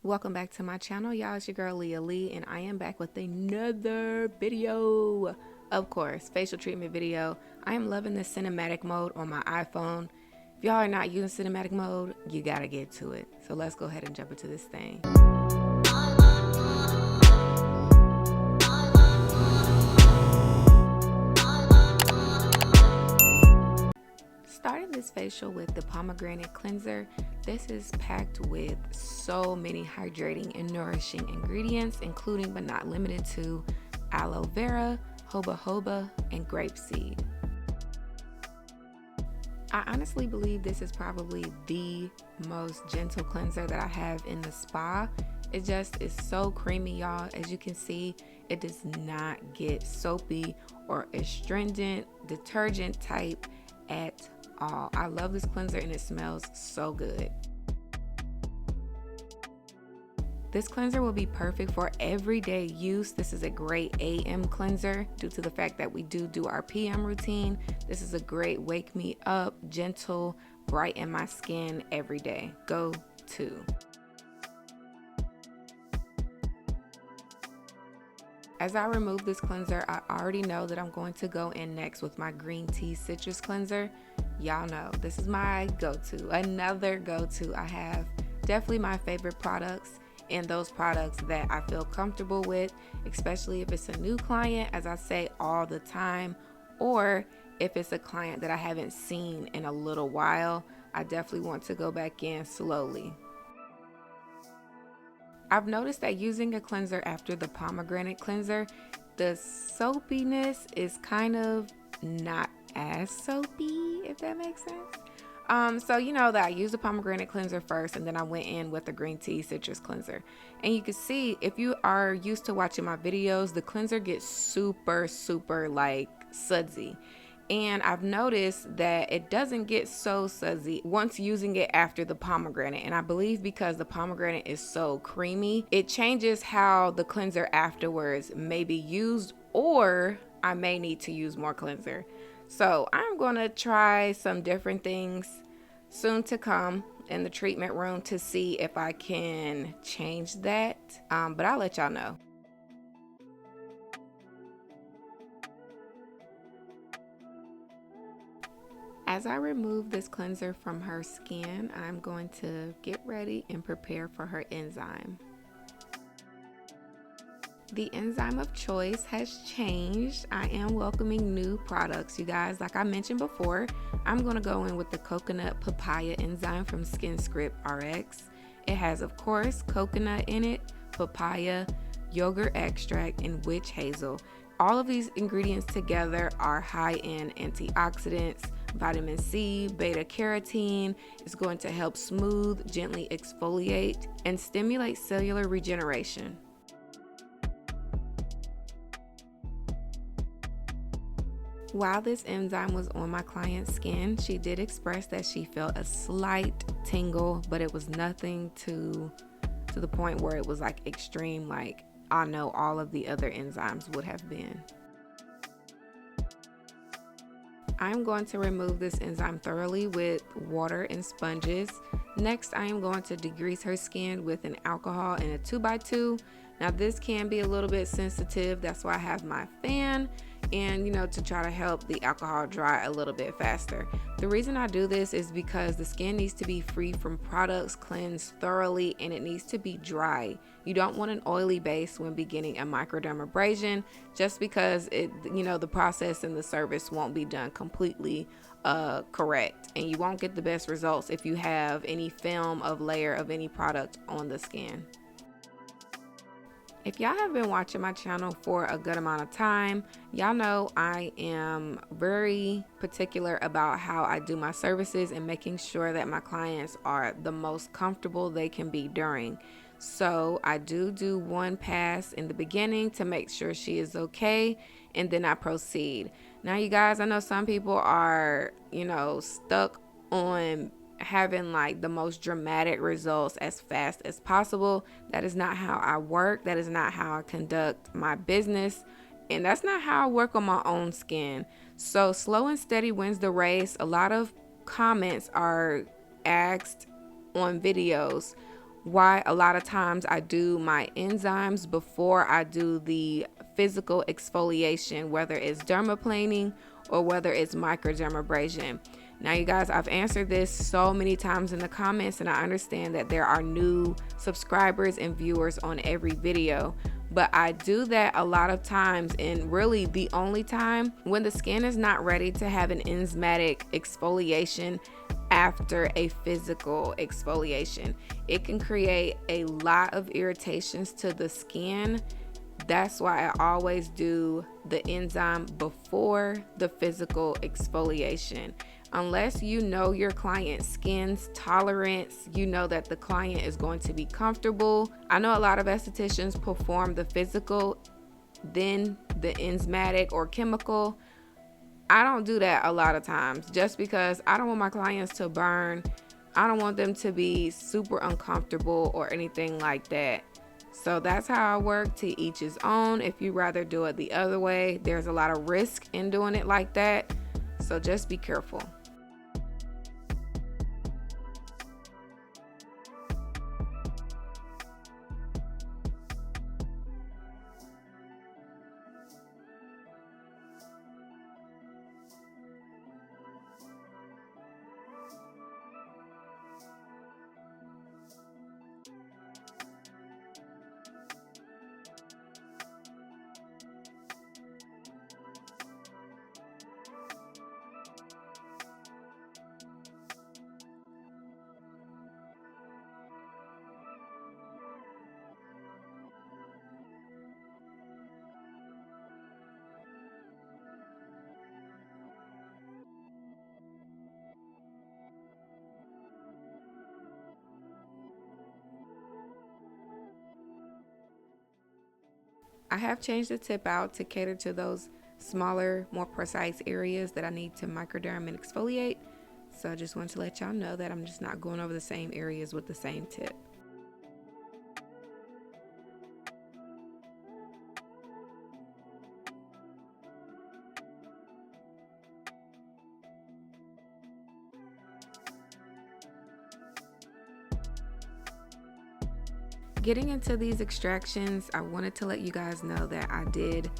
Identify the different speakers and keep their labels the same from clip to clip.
Speaker 1: Welcome back to my channel, y'all. It's your girl LiaLeigh, and I am back with another video. Of course, facial treatment video. I am loving the cinematic mode on my iPhone. If y'all are not using cinematic mode, you gotta get to it. So let's go ahead and jump into this thing. Starting this facial with the Pomegranate Cleanser. This is packed with so many hydrating and nourishing ingredients, including but not limited to aloe vera, jojoba, and grapeseed. I honestly believe this is probably the most gentle cleanser that I have in the spa. It just is so creamy, y'all. As you can see, it does not get soapy or astringent, detergent type at all. I love this cleanser and it smells so good. This cleanser will be perfect for everyday use. This is a great AM cleanser due to the fact that we do our PM routine. This is a great wake me up, gentle, brighten my skin every day. Go to. As I remove this cleanser, I already know that I'm going to go in next with my green tea citrus cleanser. Y'all know this is my go-to, another go-to. I have definitely my favorite products and those products that I feel comfortable with, especially if it's a new client, as I say all the time, or if it's a client that I haven't seen in a little while. I definitely want to go back in slowly. I've noticed that using a cleanser after the pomegranate cleanser, the soapiness is kind of not as soapy, if that makes sense. So you know that I used the pomegranate cleanser first, and then I went in with the green tea citrus cleanser. And you can see, if you are used to watching my videos, the cleanser gets super like sudsy. And I've noticed that it doesn't get so sudsy once using it after the pomegranate. And I believe because the pomegranate is so creamy, it changes how the cleanser afterwards may be used, or I may need to use more cleanser. So I'm going to try some different things soon to come in the treatment room to see if I can change that. But I'll let y'all know. As I remove this cleanser from her skin, I'm going to get ready and prepare for her enzyme. The enzyme of choice has changed. I am welcoming new products, you guys. Like I mentioned before, I'm going to go in with the coconut papaya enzyme from SkinScript RX. It has, of course, coconut in it, papaya, yogurt extract, and witch hazel. All of these ingredients together are high in antioxidants, vitamin C, beta carotene. Is going to help smooth, gently exfoliate, and stimulate cellular regeneration. While this enzyme was on my client's skin, she did express that she felt a slight tingle, but it was nothing to the point where it was like extreme, like I know all of the other enzymes would have been. I'm going to remove this enzyme thoroughly with water and sponges. Next, I am going to degrease her skin with an alcohol and a 2x2. Now this can be a little bit sensitive, that's why I have my fan, and to try to help the alcohol dry a little bit faster. The reason I do this is because the skin needs to be free from products, cleansed thoroughly, and it needs to be dry. You don't want an oily base when beginning a microdermabrasion, just because the process and the service won't be done completely correct, and you won't get the best results if you have any film of layer of any product on the skin. If y'all have been watching my channel for a good amount of time, y'all know I am very particular about how I do my services and making sure that my clients are the most comfortable they can be during. So I do one pass in the beginning to make sure she is okay, and then I proceed. Now you guys, I know some people are, stuck on having like the most dramatic results as fast as possible. That is not how I work. That is not how I conduct my business, and that's not how I work on my own skin. So slow and steady wins the race. A lot of comments are asked on videos why a lot of times I do my enzymes before I do the physical exfoliation, whether it's dermaplaning or whether it's microdermabrasion. Now, you guys, I've answered this so many times in the comments, and I understand that there are new subscribers and viewers on every video, but I do that a lot of times, and really the only time when the skin is not ready to have an enzymatic exfoliation after a physical exfoliation. It can create a lot of irritations to the skin. That's why I always do the enzyme before the physical exfoliation. Unless you know your client's skin's tolerance, you know that the client is going to be comfortable. I know a lot of estheticians perform the physical, then the enzymatic or chemical. I don't do that a lot of times just because I don't want my clients to burn. I don't want them to be super uncomfortable or anything like that. So that's how I work. To each his own. If you rather do it the other way, there's a lot of risk in doing it like that. So just be careful. I have changed the tip out to cater to those smaller, more precise areas that I need to microderm and exfoliate. So I just wanted to let y'all know that I'm just not going over the same areas with the same tip. Getting into these extractions, I wanted to let you guys know that I did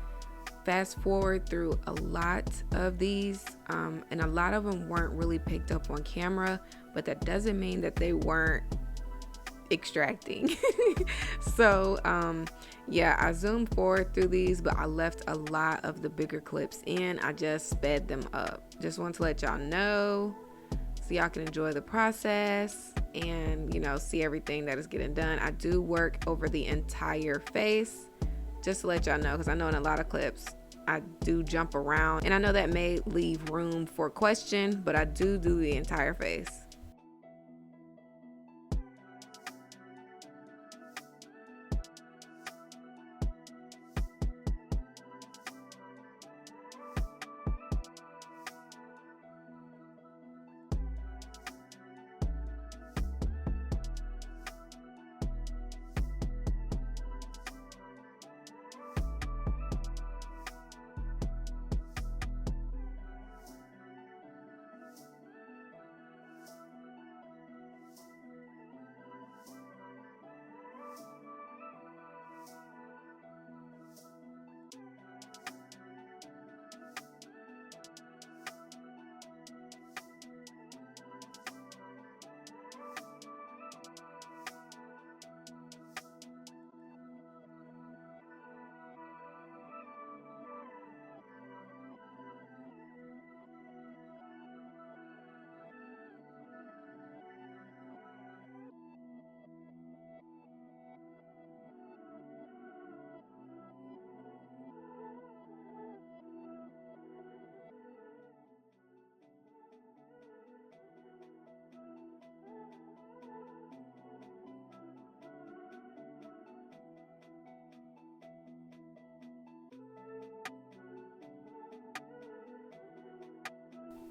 Speaker 1: fast forward through a lot of these, and a lot of them weren't really picked up on camera, but that doesn't mean that they weren't extracting. So yeah, I zoomed forward through these, but I left a lot of the bigger clips in. I just sped them up. Just want to let y'all know so y'all can enjoy the process and, you know, see everything that is getting done. I do work over the entire face, just to let y'all know, because I know in a lot of clips I do jump around, and I know that may leave room for question, but I do the entire face.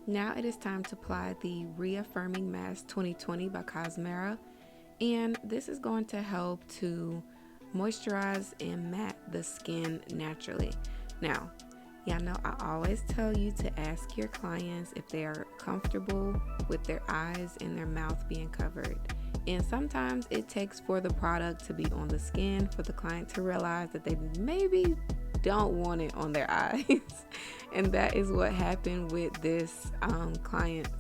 Speaker 1: Now it is time to apply the Reaffirming Mask 2020 by Cosmera, and this is going to help to moisturize and matte the skin naturally. Now, y'all know I always tell you to ask your clients if they are comfortable with their eyes and their mouth being covered. And sometimes it takes for the product to be on the skin for the client to realize that they maybe don't want it on their eyes. And that is what happened with this client's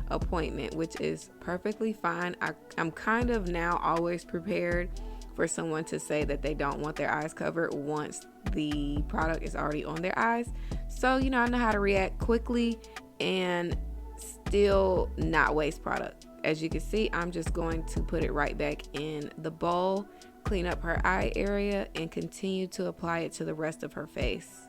Speaker 1: appointment, which is perfectly fine. I'm kind of now always prepared for someone to say that they don't want their eyes covered once the product is already on their eyes. So, I know how to react quickly and still not waste product. As you can see, I'm just going to put it right back in the bowl, clean up her eye area, and continue to apply it to the rest of her face.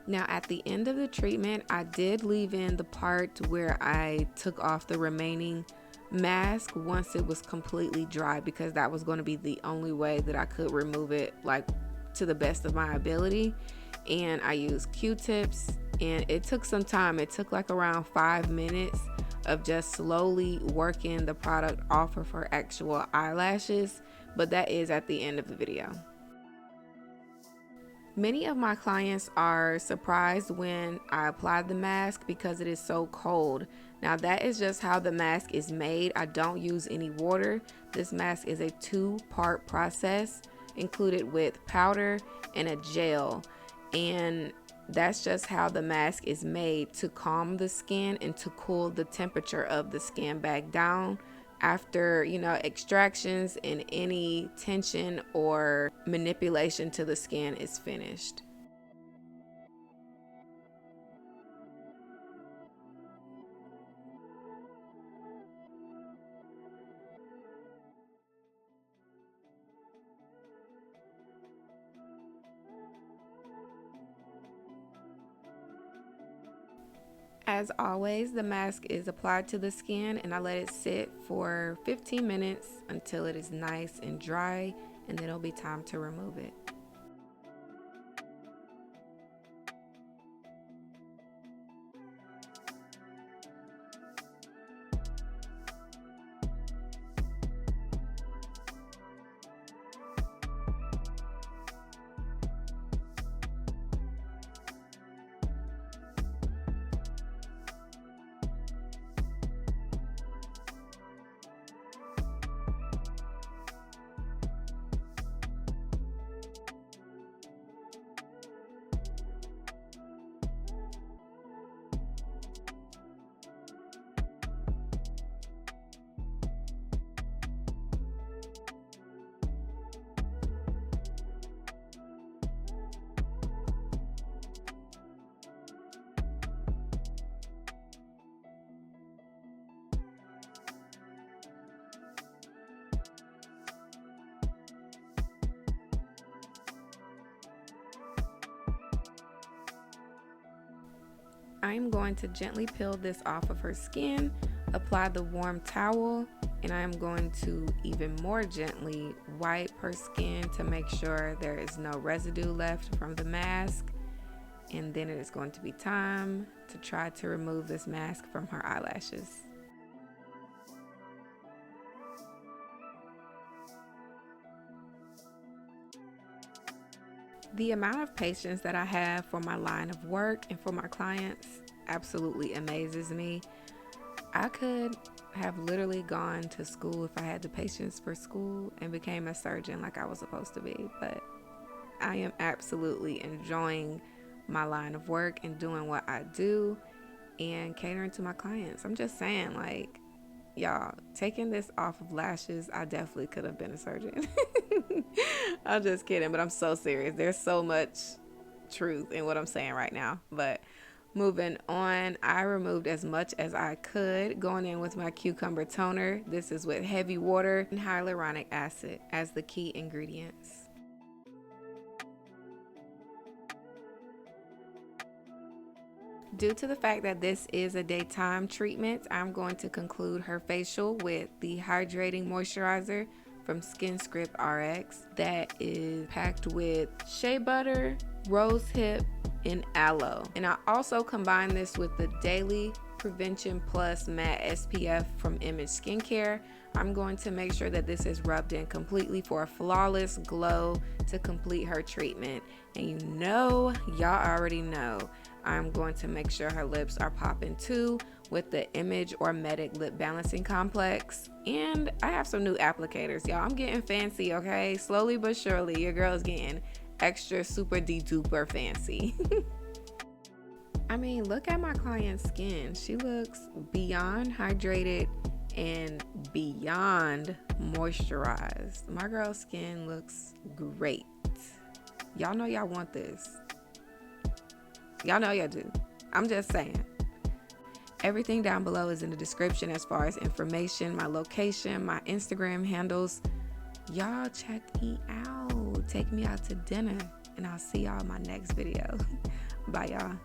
Speaker 1: Now at the end of the treatment, I did leave in the part where I took off the remaining mask once it was completely dry, because that was going to be the only way that I could remove it, like, to the best of my ability. And I used Q-tips, and it took some time. It took like around 5 minutes of just slowly working the product off of her actual eyelashes, but that is at the end of the video. Many of my clients are surprised when I apply the mask because it is so cold. Now that is just how the mask is made. I don't use any water. This mask is a 2-part process, included with powder and a gel, and that's just how the mask is made, to calm the skin and to cool the temperature of the skin back down after, extractions and any tension or manipulation to the skin is finished. As always, the mask is applied to the skin and I let it sit for 15 minutes until it is nice and dry, and then it'll be time to remove it. I'm going to gently peel this off of her skin, apply the warm towel, and I'm going to even more gently wipe her skin to make sure there is no residue left from the mask. And then it is going to be time to try to remove this mask from her eyelashes. The amount of patience that I have for my line of work and for my clients absolutely amazes me. I could have literally gone to school if I had the patience for school and became a surgeon like I was supposed to be, but I am absolutely enjoying my line of work and doing what I do and catering to my clients. I'm just saying, like, y'all, taking this off of lashes, I definitely could have been a surgeon. I'm just kidding, but I'm so serious. There's so much truth in what I'm saying right now. But moving on, I removed as much as I could, going in with my cucumber toner. This is with heavy water and hyaluronic acid as the key ingredients. Due to the fact that this is a daytime treatment, I'm going to conclude her facial with the hydrating moisturizer from SkinScript RX that is packed with shea butter, rose hip, and aloe. And I also combine this with the Daily Prevention Plus Matte SPF from Image Skincare. I'm going to make sure that this is rubbed in completely for a flawless glow to complete her treatment. And y'all already know, I'm going to make sure her lips are popping too with the Image or Medic Lip Balancing Complex. And I have some new applicators, y'all. I'm getting fancy, okay? Slowly but surely, your girl is getting extra super de-duper fancy. I mean, look at my client's skin. She looks beyond hydrated and beyond moisturized. My girl's skin looks great. Y'all know y'all want this. Y'all know y'all do. I'm just saying. Everything down below is in the description as far as information, my location, my Instagram handles. Y'all check me out. Take me out to dinner, and I'll see y'all in my next video. Bye, y'all.